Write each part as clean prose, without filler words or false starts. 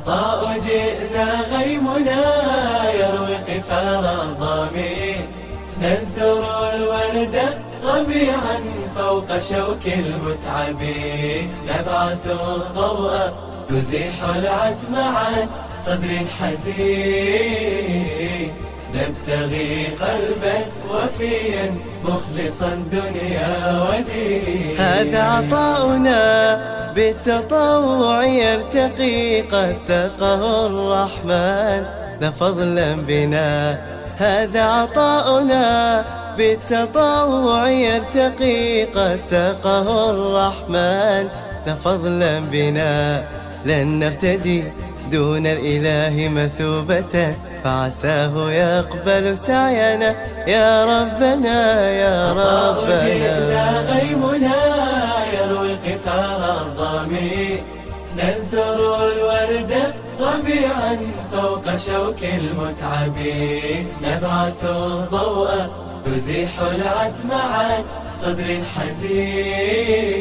عطاء جئنا غيمنا يروي قفار الظامئ، ننثر الورد ربيعا فوق شوك المتعب، نبعث الضوء يزيح العتم عن صدر حزين، نبتغي قلبا وفيا مخلصا دنيا ودين. هذا عطاؤنا بالتطوع يرتقي، قد سقه الرحمن لفضلا بنا. هذا عطاؤنا بالتطوع يرتقي، قد سقه الرحمن لفضلا بنا. لن نرتجي دون الإله مثوبة، فعساه يقبل سعينا يا ربنا يا ربنا. جئنا غيمنا يروي قفار الظامئ، ننثر الورد ربيعا فوق شوك المتعب، نبعث الضوء يزيح العتم عن صدر حزين،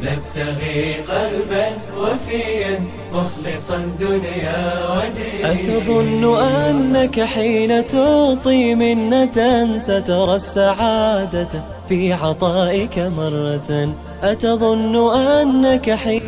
نبتغي قلبا وفيا مخلصا دنيا ودين. أتظن أنك حين تعطي منة سترى السعادة في عطائك مرة؟ أتظن أنك حين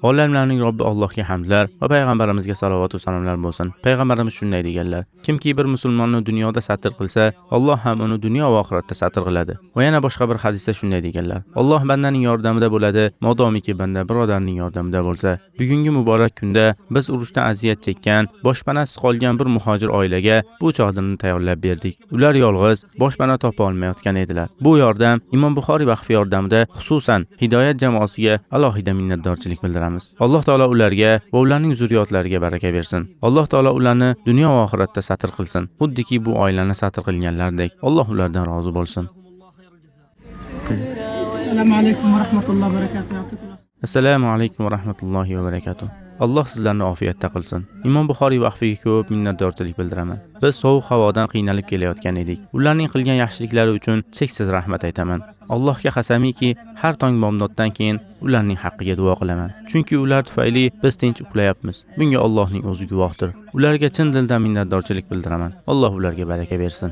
Olamlarning Robbi Allohga hamdlar va payg'ambarimizga salovat va salomlar bo'lsin. Payg'ambarimiz shunday deganlar: kimki bir musulmonni dunyoda satr qilsa, Alloh ham uni dunyo va oxiratda satr qiladi. Va yana boshqa bir hadisda shunday deganlar: Alloh bandaning yordamida bo'ladi, modomiki banda birodarning yordamida bo'lsa. Bugungi muborak kunda biz urushdan aziyat chekkan, boshpanasiz qolgan bir muhojir oilaga bu chodirni tayyorlab berdik. Ular yolg'iz, boshpana topa olmayotgan edilar. Bu yordam Imom Buxoriy vaqfi yordamida xususan Hidoyat jamoasiga alohida minnatdorchilik bildiramiz. Alloh taolo ularga va ularning zurriyotlariga baraka bersin. Alloh taolo ularni dunyo va oxiratda satr qilsin. Xuddiki bu oilani satr qilganlardek. Alloh ulardan rozi bo'lsin. Assalomu alaykum va rahmatullohi va barakatuh. Assalomu alaykum va rahmatullohi va barakatuh. Alloh sizlarni ofiyatda qilsin. Imom Buxoriy vaqfiga ko'p minnatdorchilik bildiraman. Biz sovuq havodan qiynalib kelayotgan edik. Ularning qilgan yaxshiliklari uchun cheksiz rahmat aytaman. Allohga qasamiki, har tong bomdoddan keyin ularning haqqiga duo qilaman. Chunki ular tufayli biz tinch uxlayapmiz. Bunga Allohning o'zi guvohdir. Ularga chin dildan minnatdorchilik bildiraman. Alloh ularga baraka bersin.